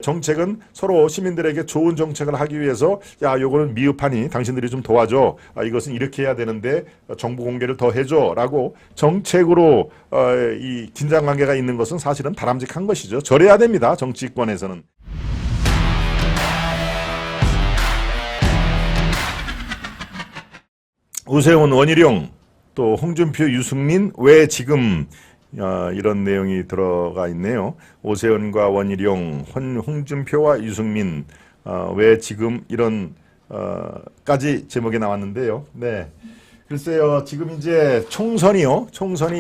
정책은 서로 시민들에게 좋은 정책을 하기 위해서 야 요거는 미흡하니 당신들이 좀 도와줘. 이것은 이렇게 해야 되는데 정보 공개를 더 해줘 라고 정책으로 이 긴장관계가 있는 것은 사실은 바람직한 것이죠. 저래야 됩니다. 정치권에서는. 오세훈, 원희룡, 또 홍준표, 유승민 왜 지금 이런 내용이 들어가 있네요. 오세훈과 원희룡, 홍준표와 유승민 왜 지금 이런 까지 제목이 나왔는데요. 네. 글쎄요, 지금 이제 총선이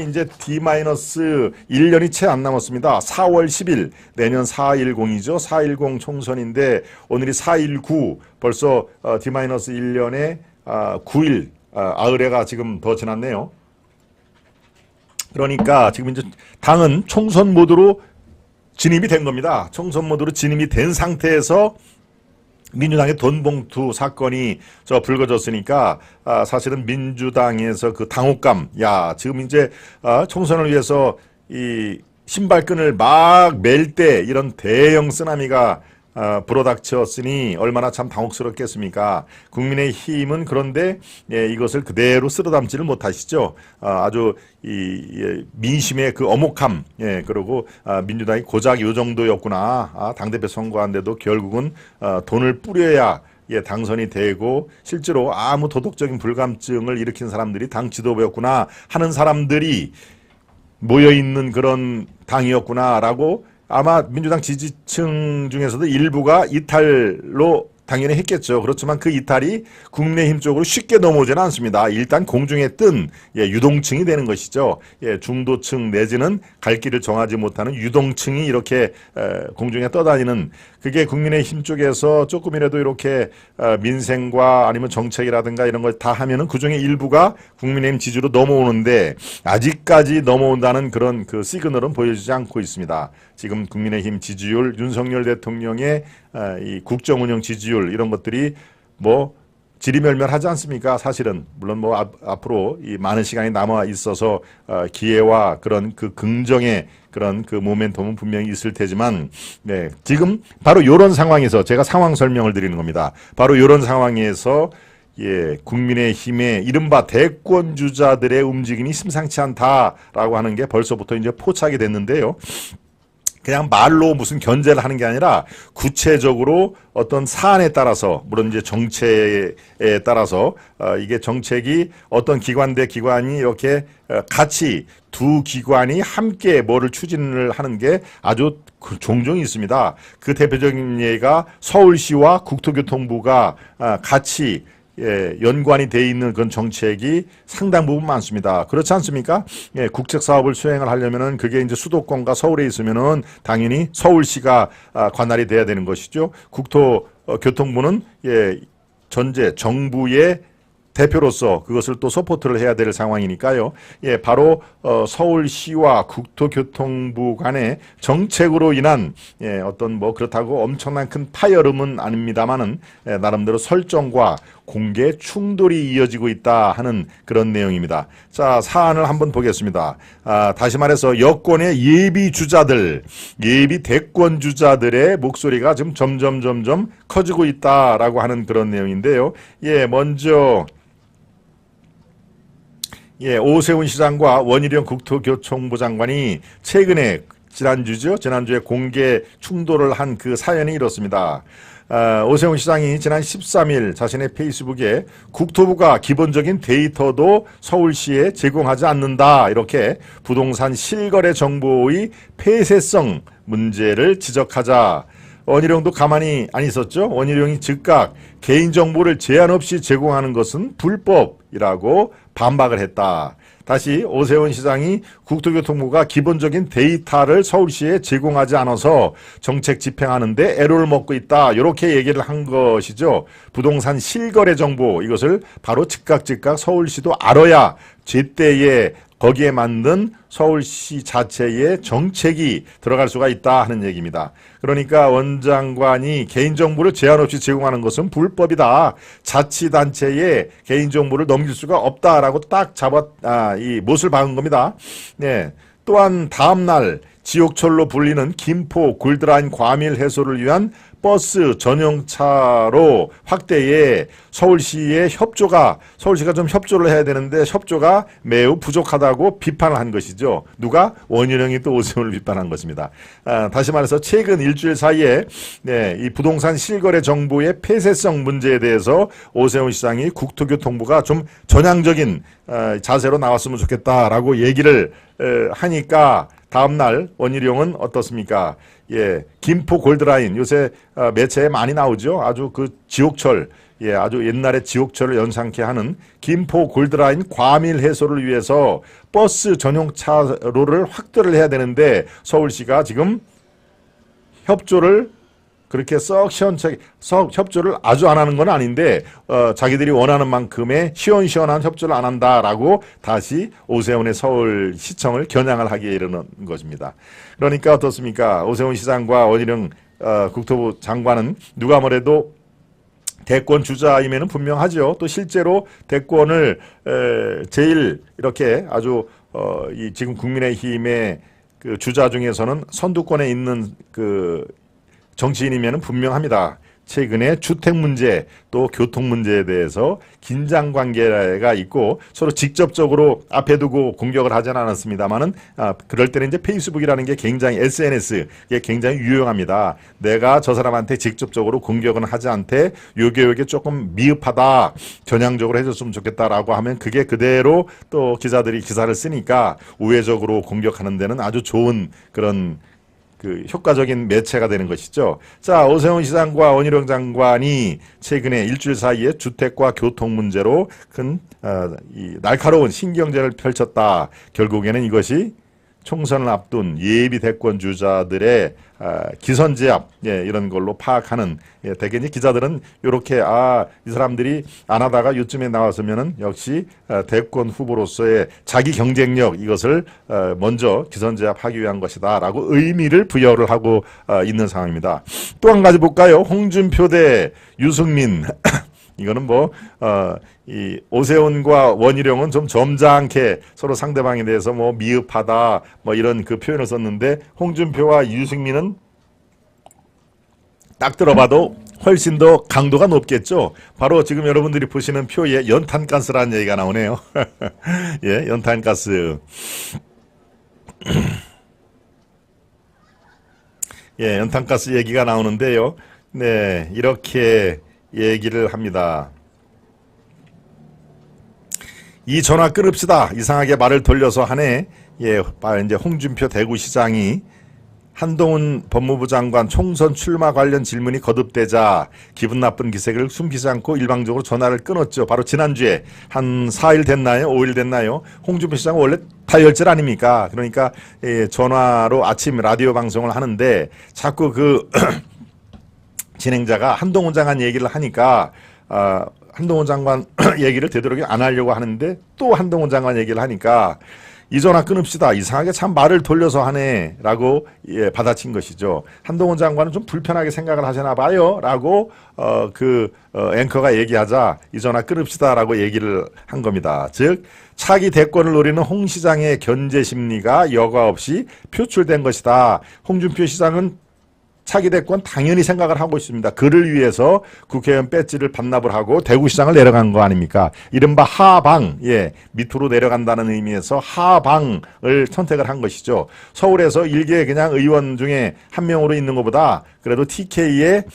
이제 D-1년이 채 안 남았습니다. 4월 10일, 내년 4.10이죠. 4.10 총선인데, 오늘이 4.19, 벌써 D-1년에 9일, 아흘해가 지금 더 지났네요. 그러니까 지금 이제 당은 총선 모드로 진입이 된 겁니다. 총선 모드로 진입이 된 상태에서 민주당의 돈봉투 사건이 불거졌으니까 사실은 민주당에서 그 당혹감, 야 지금 이제 총선을 위해서 이 신발끈을 막 맬 때 이런 대형 쓰나미가 불어닥쳤으니 얼마나 참 당혹스럽겠습니까? 국민의힘은 그런데 이것을 그대로 쓸어담지를 못하시죠. 아주 민심의 그 엄혹함, 그리고 민주당이 고작 요 정도였구나. 당대표 선거한데도 결국은 돈을 뿌려야 당선이 되고 실제로 아무 도덕적인 불감증을 일으킨 사람들이 당 지도부였구나 하는 사람들이 모여있는 그런 당이었구나라고 아마 민주당 지지층 중에서도 일부가 이탈로 당연히 했겠죠. 그렇지만 그 이탈이 국민의힘 쪽으로 쉽게 넘어오지는 않습니다. 일단 공중에 뜬 유동층이 되는 것이죠. 중도층 내지는 갈 길을 정하지 못하는 유동층이 이렇게 공중에 떠다니는, 그게 국민의힘 쪽에서 조금이라도 이렇게 민생과 아니면 정책이라든가 이런 걸 다 하면은 그중에 일부가 국민의힘 지지로 넘어오는데 아직까지 넘어온다는 그런 그 시그널은 보여주지 않고 있습니다. 지금 국민의힘 지지율, 윤석열 대통령의 이 국정운영 지지율 이런 것들이 뭐 지리멸멸하지 않습니까? 사실은 물론 뭐 앞으로 이 많은 시간이 남아 있어서 기회와 그런 그 긍정의 그런 그 모멘텀은 분명히 있을 테지만, 네, 지금 바로 이런 상황에서 제가 상황 설명을 드리는 겁니다. 바로 이런 상황에서 국민의힘의 이른바 대권 주자들의 움직임이 심상치 않다라고 하는 게 벌써부터 이제 포착이 됐는데요. 그냥 말로 무슨 견제를 하는 게 아니라 구체적으로 어떤 사안에 따라서, 물론 이제 정책에 따라서 이게 정책이 어떤 기관 대 기관이 이렇게 같이 두 기관이 함께 뭐를 추진을 하는 게 아주 종종 있습니다. 그 대표적인 예가 서울시와 국토교통부가 같이 연관이 돼 있는 그런 정책이 상당 부분 많습니다. 그렇지 않습니까? 국책 사업을 수행을 하려면은 그게 이제 수도권과 서울에 있으면은 당연히 서울시가 관할이 돼야 되는 것이죠. 국토교통부는 전제 정부의 대표로서 그것을 또 서포트를 해야 될 상황이니까요. 바로 서울시와 국토교통부 간의 정책으로 인한 어떤 뭐 그렇다고 엄청난 큰 파열음은 아닙니다만은 나름대로 설정과 공개 충돌이 이어지고 있다 하는 그런 내용입니다. 자, 사안을 한번 보겠습니다. 다시 말해서 여권의 예비 주자들, 예비 대권 주자들의 목소리가 지금 점점 커지고 있다라고 하는 그런 내용인데요. 먼저 오세훈 시장과 원희룡 국토교통부 장관이 최근에 지난주에 공개 충돌을 한 그 사연이 이렇습니다. 오세훈 시장이 지난 13일 자신의 페이스북에 국토부가 기본적인 데이터도 서울시에 제공하지 않는다, 이렇게 부동산 실거래 정보의 폐쇄성 문제를 지적하자 원희룡도 가만히 안 있었죠. 원희룡이 즉각 개인정보를 제한 없이 제공하는 것은 불법이라고 반박을 했다. 다시 오세훈 시장이 국토교통부가 기본적인 데이터를 서울시에 제공하지 않아서 정책 집행하는데 애로를 먹고 있다, 이렇게 얘기를 한 것이죠. 부동산 실거래 정보, 이것을 바로 즉각 서울시도 알아야 제때에 거기에 맞는 서울시 자체의 정책이 들어갈 수가 있다 하는 얘기입니다. 그러니까 원 장관이 개인정보를 제한 없이 제공하는 것은 불법이다, 자치단체에 개인정보를 넘길 수가 없다라고 딱 이 못을 박은 겁니다. 또한 다음날 지옥철로 불리는 김포 골드라인 과밀 해소를 위한 버스 전용차로 확대에 서울시가 좀 협조를 해야 되는데 협조가 매우 부족하다고 비판을 한 것이죠. 누가? 원희룡이 또 오세훈을 비판한 것입니다. 다시 말해서 최근 일주일 사이에 이 부동산 실거래 정보의 폐쇄성 문제에 대해서 오세훈 시장이 국토교통부가 좀 전향적인 자세로 나왔으면 좋겠다라고 얘기를 하니까 다음날 원희룡은 어떻습니까? 예, 김포 골드라인 요새 매체에 많이 나오죠. 아주 그 지옥철, 예, 아주 옛날에 지옥철을 연상케 하는 김포 골드라인 과밀 해소를 위해서 버스 전용 차로를 확대를 해야 되는데 서울시가 지금 협조를 그렇게 썩 시원찮게 협조를 아주 안 하는 건 아닌데 자기들이 원하는 만큼의 시원시원한 협조를 안 한다라고 다시 오세훈의 서울시청을 겨냥을 하기에 이르는 것입니다. 그러니까 어떻습니까? 오세훈 시장과 원희룡 국토부 장관은 누가 뭐래도 대권 주자임에는 분명하죠. 또 실제로 대권을 제일 이렇게 아주 이 지금 국민의힘의 그 주자 중에서는 선두권에 있는 그 정치인이면 분명합니다. 최근에 주택 문제 또 교통 문제에 대해서 긴장 관계가 있고 서로 직접적으로 앞에 두고 공격을 하지는 않았습니다만은 그럴 때는 이제 페이스북이라는 게 굉장히 SNS에 굉장히 유용합니다. 내가 저 사람한테 직접적으로 공격은 하지 않되 요게 조금 미흡하다 전향적으로 해줬으면 좋겠다라고 하면 그게 그대로 또 기자들이 기사를 쓰니까 우회적으로 공격하는 데는 아주 좋은 그런 그 효과적인 매체가 되는 것이죠. 자, 오세훈 시장과 원희룡 장관이 최근에 일주일 사이에 주택과 교통 문제로 큰 이 날카로운 신경전을 펼쳤다. 결국에는 이것이 총선을 앞둔 예비 대권 주자들의 기선제압 이런 걸로 파악하는 대개 이제 기자들은 이렇게 이 사람들이 안 하다가 요즘에 나왔으면은 역시 대권 후보로서의 자기 경쟁력 이것을 먼저 기선제압하기 위한 것이다라고 의미를 부여를 하고 있는 상황입니다. 또 한 가지 볼까요? 홍준표 대 유승민. 이거는 이 오세훈과 원희룡은 좀 점잖게 서로 상대방에 대해서 미흡하다 이런 그 표현을 썼는데 홍준표와 유승민은 딱 들어봐도 훨씬 더 강도가 높겠죠. 바로 지금 여러분들이 보시는 표에 연탄가스라는 얘기가 나오네요. 예, 연탄가스. 예, 연탄가스 얘기가 나오는데요. 네, 이렇게 얘기를 합니다. 이 전화 끊읍시다. 이상하게 말을 돌려서 하네. 예, 이제 홍준표 대구시장이 한동훈 법무부 장관 총선 출마 관련 질문이 거듭되자 기분 나쁜 기색을 숨기지 않고 일방적으로 전화를 끊었죠. 바로 지난주에 한 4일 됐나요? 5일 됐나요? 홍준표 시장은 원래 다혈질 아닙니까? 그러니까 전화로 아침 라디오 방송을 하는데 자꾸 그 진행자가 한동훈 장관 얘기를 하니까 한동훈 장관 얘기를 되도록 안 하려고 하는데 또 한동훈 장관 얘기를 하니까 이 전화 끊읍시다. 이상하게 참 말을 돌려서 하네 라고 받아친 것이죠. 한동훈 장관은 좀 불편하게 생각을 하시나 봐요 라고 앵커가 얘기하자 이 전화 끊읍시다 라고 얘기를 한 겁니다. 즉 차기 대권을 노리는 홍 시장의 견제 심리가 여과 없이 표출된 것이다. 홍준표 시장은 차기 대권 당연히 생각을 하고 있습니다. 그를 위해서 국회의원 배지를 반납을 하고 대구시장을 내려간 거 아닙니까? 이른바 하방, 밑으로 내려간다는 의미에서 하방을 선택을 한 것이죠. 서울에서 일개 그냥 의원 중에 한 명으로 있는 것보다 그래도 TK의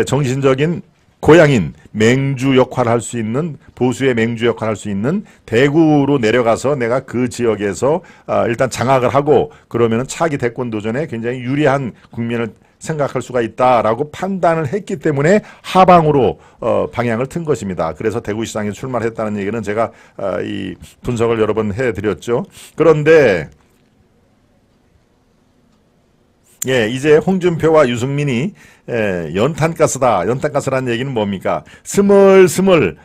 정신적인 고향인 맹주 역할을 할 수 있는 보수의 맹주 역할을 할 수 있는 대구로 내려가서 내가 그 지역에서 일단 장악을 하고 그러면은 차기 대권 도전에 굉장히 유리한 국면을 생각할 수가 있다라고 판단을 했기 때문에 하방으로 방향을 튼 것입니다. 그래서 대구시장에 출마를 했다는 얘기는 제가 이 분석을 여러 번 해드렸죠. 그런데 이제 홍준표와 유승민이 연탄가스다. 연탄가스라는 얘기는 뭡니까? 스멀스멀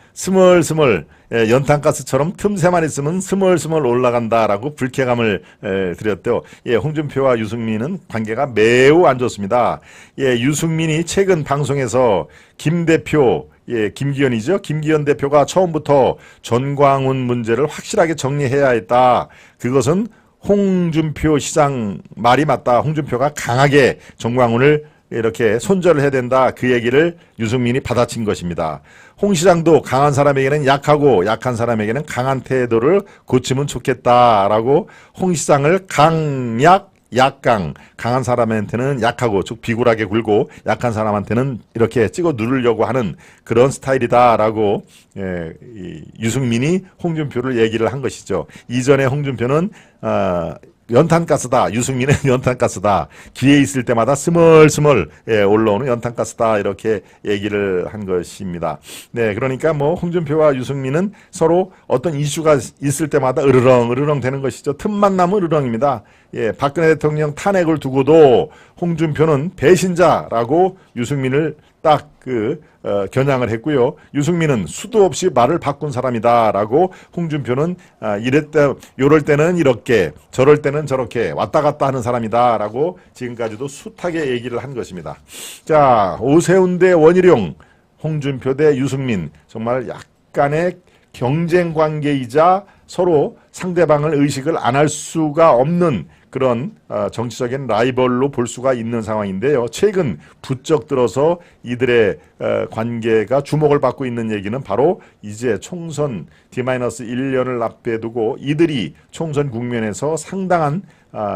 연탄가스처럼 틈새만 있으면 스멀스멀 올라간다라고 불쾌감을 드렸대요. 홍준표와 유승민은 관계가 매우 안 좋습니다. 유승민이 최근 방송에서 김 대표 김기현이죠. 김기현 대표가 처음부터 전광훈 문제를 확실하게 정리해야 했다. 그것은 홍준표 시장 말이 맞다. 홍준표가 강하게 정광훈을 이렇게 손절을 해야 된다. 그 얘기를 유승민이 받아친 것입니다. 홍 시장도 강한 사람에게는 약하고 약한 사람에게는 강한 태도를 고치면 좋겠다라고 홍 시장을 강약 약강, 강한 사람한테는 약하고 쭉 비굴하게 굴고 약한 사람한테는 이렇게 찍어 누르려고 하는 그런 스타일이다라고 이 유승민이 홍준표를 얘기를 한 것이죠. 이전에 홍준표는 연탄가스다. 유승민은 연탄가스다. 기회 있을 때마다 스멀스멀 올라오는 연탄가스다. 이렇게 얘기를 한 것입니다. 네, 그러니까 뭐 홍준표와 유승민은 서로 어떤 이슈가 있을 때마다 으르렁 되는 것이죠. 틈만 나면 으르렁입니다. 예, 박근혜 대통령 탄핵을 두고도 홍준표는 배신자라고 유승민을 딱 겨냥을 했고요. 유승민은 수도 없이 말을 바꾼 사람이다라고 홍준표는 요럴 때는 이렇게 저럴 때는 저렇게 왔다 갔다 하는 사람이다라고 지금까지도 숱하게 얘기를 한 것입니다. 자, 오세훈 대 원희룡, 홍준표 대 유승민, 정말 약간의 경쟁 관계이자 서로 상대방을 의식을 안 할 수가 없는 그런 정치적인 라이벌로 볼 수가 있는 상황인데요. 최근 부쩍 들어서 이들의 관계가 주목을 받고 있는 얘기는 바로 이제 총선 D-1년을 앞에 두고 이들이 총선 국면에서 상당한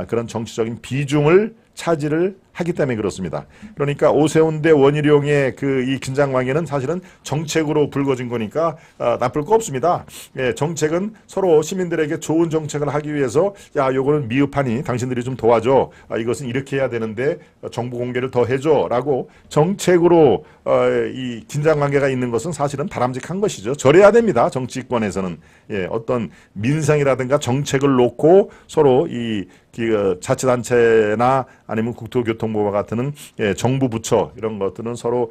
그런 정치적인 비중을 차지를 하기 때문에 그렇습니다. 그러니까 오세훈 대 원희룡의 이 긴장 관계는 사실은 정책으로 불거진 거니까 나쁠 거 없습니다. 예, 정책은 서로 시민들에게 좋은 정책을 하기 위해서 야, 요거는 미흡하니 당신들이 좀 도와줘. 이것은 이렇게 해야 되는데 정보 공개를 더 해줘. 라고 정책으로 이 긴장 관계가 있는 것은 사실은 바람직한 것이죠. 저래야 됩니다. 정치권에서는. 예, 어떤 민생이라든가 정책을 놓고 서로 이 자치단체나 아니면 국토교통부와 같은 정부 부처 이런 것들은 서로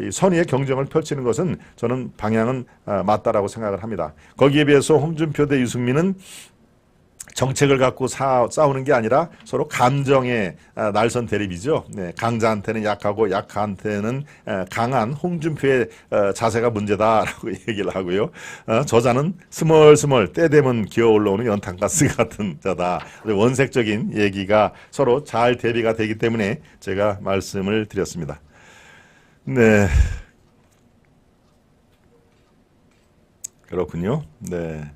이 선의의 경쟁을 펼치는 것은 저는 방향은 맞다라고 생각을 합니다. 거기에 비해서 홍준표 대 유승민은 정책을 갖고 싸우는 게 아니라 서로 감정의 날선 대립이죠. 네, 강자한테는 약하고 약한테는 강한 홍준표의 자세가 문제다라고 얘기를 하고요. 저자는 스멀스멀 때 되면 기어 올라오는 연탄가스 같은 자다. 원색적인 얘기가 서로 잘 대비가 되기 때문에 제가 말씀을 드렸습니다. 네, 그렇군요. 네.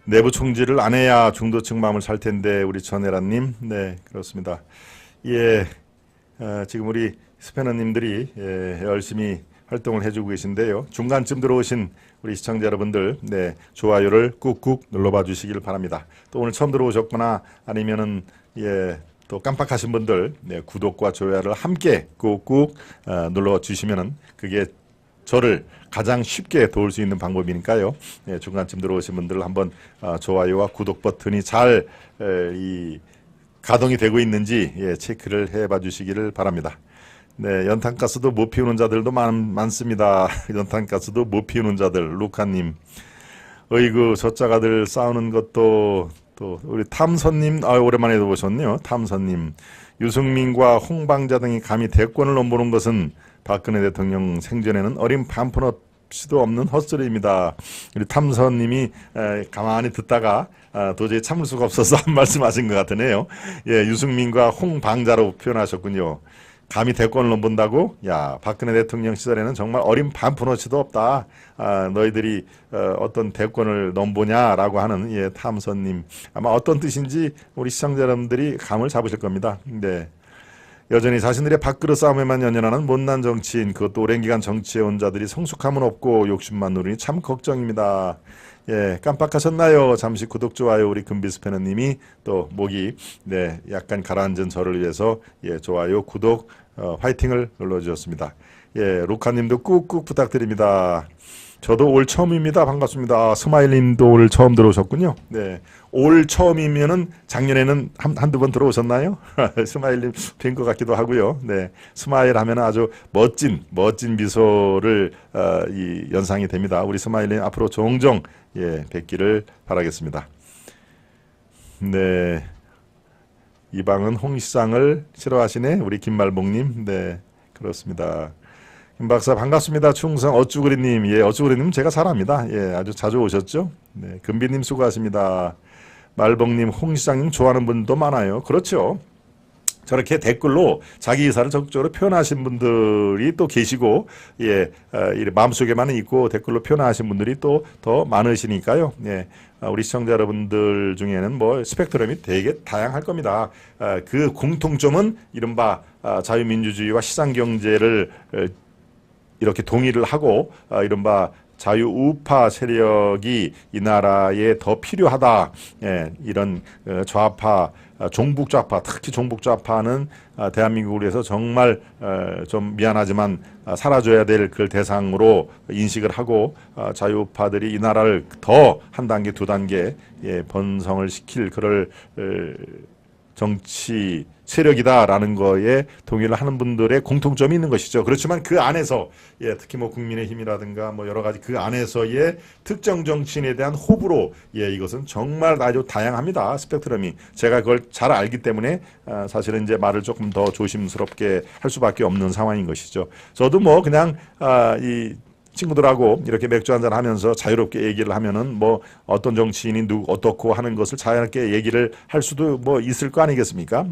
내부 총질을 안 해야 중도층 마음을 살 텐데 우리 전혜라님, 네 그렇습니다. 예, 지금 우리 스패너님들이 열심히 활동을 해주고 계신데요. 중간쯤 들어오신 우리 시청자 여러분들, 네 좋아요를 꾹꾹 눌러봐 주시길 바랍니다. 또 오늘 처음 들어오셨거나 아니면은 또 깜빡하신 분들, 네 구독과 좋아요를 함께 꾹꾹 눌러 주시면은 그게 저를 가장 쉽게 도울 수 있는 방법이니까요. 예, 중간쯤 들어오신 분들 한번 좋아요와 구독 버튼이 잘 가동이 되고 있는지 체크를 해봐 주시기를 바랍니다. 네, 연탄가스도 못 피우는 자들도 많습니다. 연탄가스도 못 피우는 자들, 루카님. 어이구, 저짜가들 싸우는 것도 또 우리 탐선님, 오랜만에 보셨네요. 탐선님. 유승민과 홍방자 등이 감히 대권을 넘보는 것은 박근혜 대통령 생전에는 어린 반푼 없이도 없는 헛소리입니다. 우리 탐선님이 가만히 듣다가 도저히 참을 수가 없어서 한 말씀하신 것 같으네요. 예, 유승민과 홍방자로 표현하셨군요. 감히 대권을 넘본다고? 야, 박근혜 대통령 시절에는 정말 어린 반푼어치도 없다. 너희들이 어떤 대권을 넘보냐라고 하는 탐선님. 아마 어떤 뜻인지 우리 시청자 여러분들이 감을 잡으실 겁니다. 네. 여전히 자신들의 밥그릇 싸움에만 연연하는 못난 정치인, 그것도 오랜 기간 정치해온 자들이 성숙함은 없고 욕심만 누리니 참 걱정입니다. 예, 깜빡하셨나요? 잠시 구독, 좋아요, 우리 금비스패너님이 또 목이 약간 가라앉은 저를 위해서 좋아요, 구독, 화이팅을 눌러주셨습니다. 예, 루카님도 꾹꾹 부탁드립니다. 저도 올 처음입니다. 반갑습니다. 스마일님도 올 처음 들어오셨군요. 네, 올 처음이면은 작년에는 한두 번 들어오셨나요? 스마일님 뵌 것 같기도 하고요. 네, 스마일 하면 아주 멋진 미소를 연상이 됩니다. 우리 스마일님 앞으로 종종 뵙기를 바라겠습니다. 네, 이 방은 홍시장을 싫어하시네. 우리 김말복님. 네, 그렇습니다. 김 박사 반갑습니다. 충성 어쭈그리님. 예, 어쭈그리님 제가 잘 압니다. 예, 아주 자주 오셨죠. 네, 금비님 수고하십니다. 말복님, 홍 시장님 좋아하는 분도 많아요. 그렇죠. 저렇게 댓글로 자기 의사를 적극적으로 표현하신 분들이 또 계시고, 예, 마음속에만 있고 댓글로 표현하신 분들이 또 더 많으시니까요. 예, 우리 시청자 여러분들 중에는 뭐 스펙트럼이 되게 다양할 겁니다. 그 공통점은 이른바 자유민주주의와 시장경제를 이렇게 동의를 하고, 이른바 자유우파 세력이 이 나라에 더 필요하다. 예, 이런 좌파, 종북 좌파, 특히 종북 좌파는 대한민국을 위해서 정말 좀 미안하지만 사라져야 될 그 대상으로 인식을 하고, 자유우파들이 이 나라를 더 한 단계, 두 단계 번성을 시킬 그럴 정치 세력이다라는 거에 동의를 하는 분들의 공통점이 있는 것이죠. 그렇지만 그 안에서, 예, 특히 뭐 국민의힘이라든가 뭐 여러 가지 그 안에서의 특정 정치인에 대한 호불호, 예, 이것은 정말 아주 다양합니다. 스펙트럼이. 제가 그걸 잘 알기 때문에 사실은 이제 말을 조금 더 조심스럽게 할 수밖에 없는 상황인 것이죠. 저도 뭐 그냥 이 친구들하고 이렇게 맥주 한잔 하면서 자유롭게 얘기를 하면은 뭐 어떤 정치인이 누구 어떻고 하는 것을 자유롭게 얘기를 할 수도 뭐 있을 거 아니겠습니까?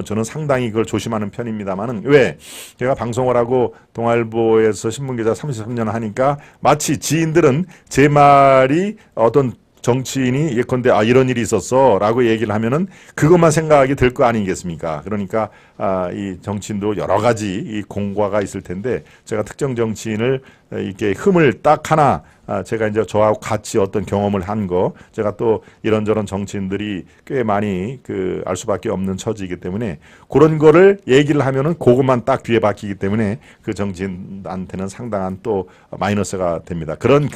저는 상당히 그걸 조심하는 편입니다만은, 왜? 제가 방송을 하고 동아일보에서 신문기자 33년 하니까 마치 지인들은 제 말이 어떤 정치인이 예컨대 이런 일이 있었어 라고 얘기를 하면은 그것만 생각이 들 거 아니겠습니까? 그러니까 이 정치인도 여러 가지 이 공과가 있을 텐데, 제가 특정 정치인을 이렇게 흠을 딱 하나, 제가 이제 저하고 같이 어떤 경험을 한 거, 제가 또 이런저런 정치인들이 꽤 많이 알 수밖에 없는 처지이기 때문에 그런 거를 얘기를 하면은 그것만 딱 귀에 박히기 때문에 그 정치인한테는 상당한 또 마이너스가 됩니다. 그런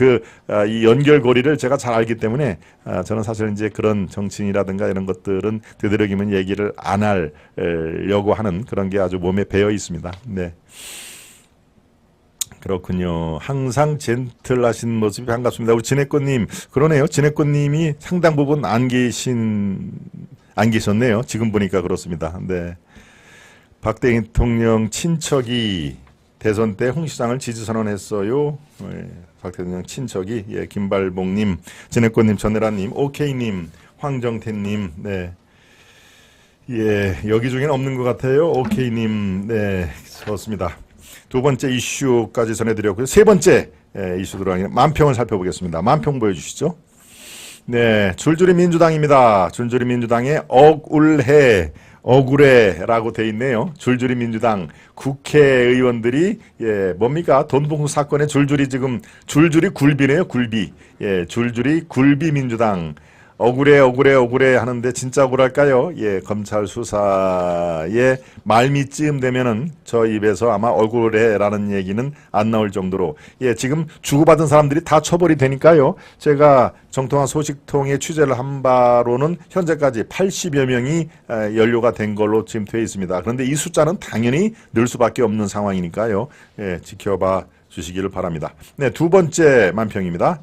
이 연결고리를 제가 잘 알기 때문에 저는 사실 이제 그런 정치인이라든가 이런 것들은 되도록이면 얘기를 안 하려고 하는 그런 게 아주 몸에 배어 있습니다. 네. 그렇군요. 항상 젠틀하신 모습이 반갑습니다. 우리 진해꽃님, 그러네요. 진해꽃님이 상당 부분 안 계셨네요. 지금 보니까 그렇습니다. 네. 박 대통령 친척이 대선 때 홍 시장을 지지 선언했어요. 네. 박 대통령 친척이, 예, 김발봉님, 진해꽃님, 전혜라님, 오케이님, 황정태님, 네. 예, 여기 중에는 없는 것 같아요. 오케이님, 네, 좋습니다. 두 번째 이슈까지 전해드렸고요. 세 번째 이슈 들어가는 만평을 살펴보겠습니다. 만평 보여주시죠. 네, 줄줄이 민주당입니다. 줄줄이 민주당의 억울해라고 돼 있네요. 줄줄이 민주당 국회의원들이, 예, 뭡니까? 돈봉투 사건에 줄줄이 굴비네요. 굴비. 예, 줄줄이 굴비 민주당. 억울해 하는데 진짜 억울할까요? 예, 검찰 수사에 말미쯤 되면은 저 입에서 아마 억울해라는 얘기는 안 나올 정도로, 예, 지금 주고받은 사람들이 다 처벌이 되니까요. 제가 정통한 소식통에 취재를 한 바로는 현재까지 80여 명이 연루가 된 걸로 지금 되어 있습니다. 그런데 이 숫자는 당연히 늘 수밖에 없는 상황이니까요. 예, 지켜봐 주시기를 바랍니다. 네, 두 번째 만평입니다.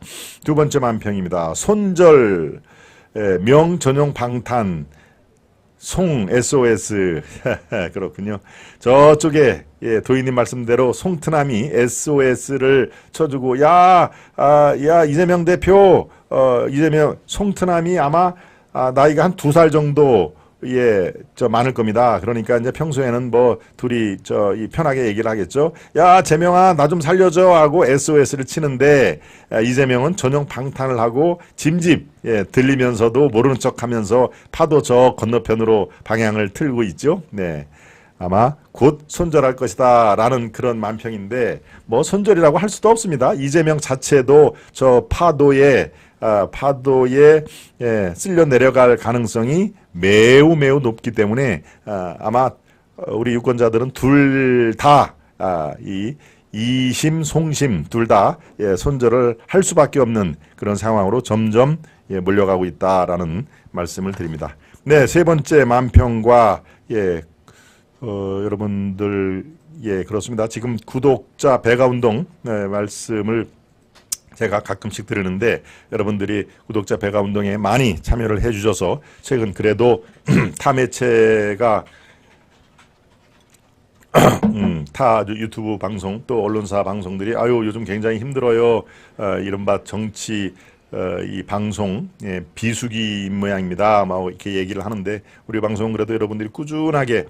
손절, 명 전용 방탄, 송 SOS. 그렇군요. 저쪽에, 예, 도희님 말씀대로 송트남이 SOS를 쳐주고, 야, 이재명 대표, 송트남이 아마 나이가 한 2살 정도, 예, 많을 겁니다. 그러니까 이제 평소에는 뭐 둘이 편하게 얘기를 하겠죠. 야, 재명아, 나 좀 살려줘 하고 SOS를 치는데, 이재명은 전용 방탄을 하고 짐집, 예, 들리면서도 모르는 척하면서 파도 저 건너편으로 방향을 틀고 있죠. 네, 아마 곧 손절할 것이다 라는 그런 만평인데, 뭐 손절이라고 할 수도 없습니다. 이재명 자체도 저 파도에 쓸려 내려갈 가능성이 매우 높기 때문에 아마 우리 유권자들은 둘 다 이 이심 송심 둘 다, 예, 손절을 할 수밖에 없는 그런 상황으로 점점, 예, 몰려가고 있다라는 말씀을 드립니다. 네, 세 번째 만평과, 예, 여러분들, 예, 그렇습니다. 지금 구독자 배가 운동, 네, 말씀을 제가 가끔씩 드리는데, 여러분들이 구독자 배가 운동에 많이 참여를 해주셔서 최근 그래도 타 매체가 타 유튜브 방송 또 언론사 방송들이 요즘 굉장히 힘들어요. 이른바 정치 이 방송 비수기인 모양입니다. 막 이렇게 얘기를 하는데 우리 방송 그래도 여러분들이 꾸준하게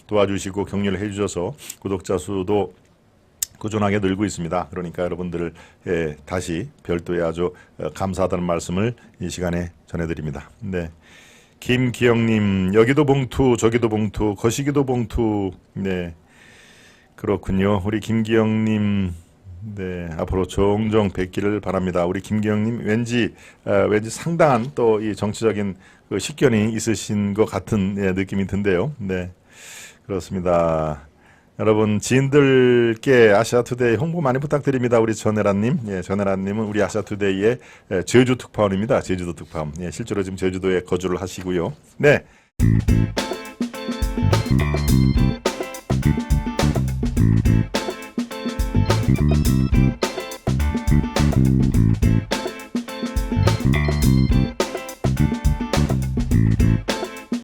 도와주시고 격려를 해주셔서 구독자 수도 꾸준하게 늘고 있습니다. 그러니까 여러분들을 다시 별도의 아주 감사하다는 말씀을 이 시간에 전해드립니다. 네. 김기영님, 여기도 봉투, 저기도 봉투, 거시기도 봉투. 네, 그렇군요. 우리 김기영님, 네, 앞으로 종종 뵙기를 바랍니다. 우리 김기영님, 왠지 상당한 또 이 정치적인 그 식견이 있으신 것 같은 느낌이 든데요. 네, 그렇습니다. 여러분 지인들께 아시아투데이 홍보 많이 부탁드립니다. 우리 전혜란님, 전혜란님은 우리 아시아투데이의 제주 특파원입니다. 제주도 특파원. 실제로 지금 제주도에 거주를 하시고요. 네.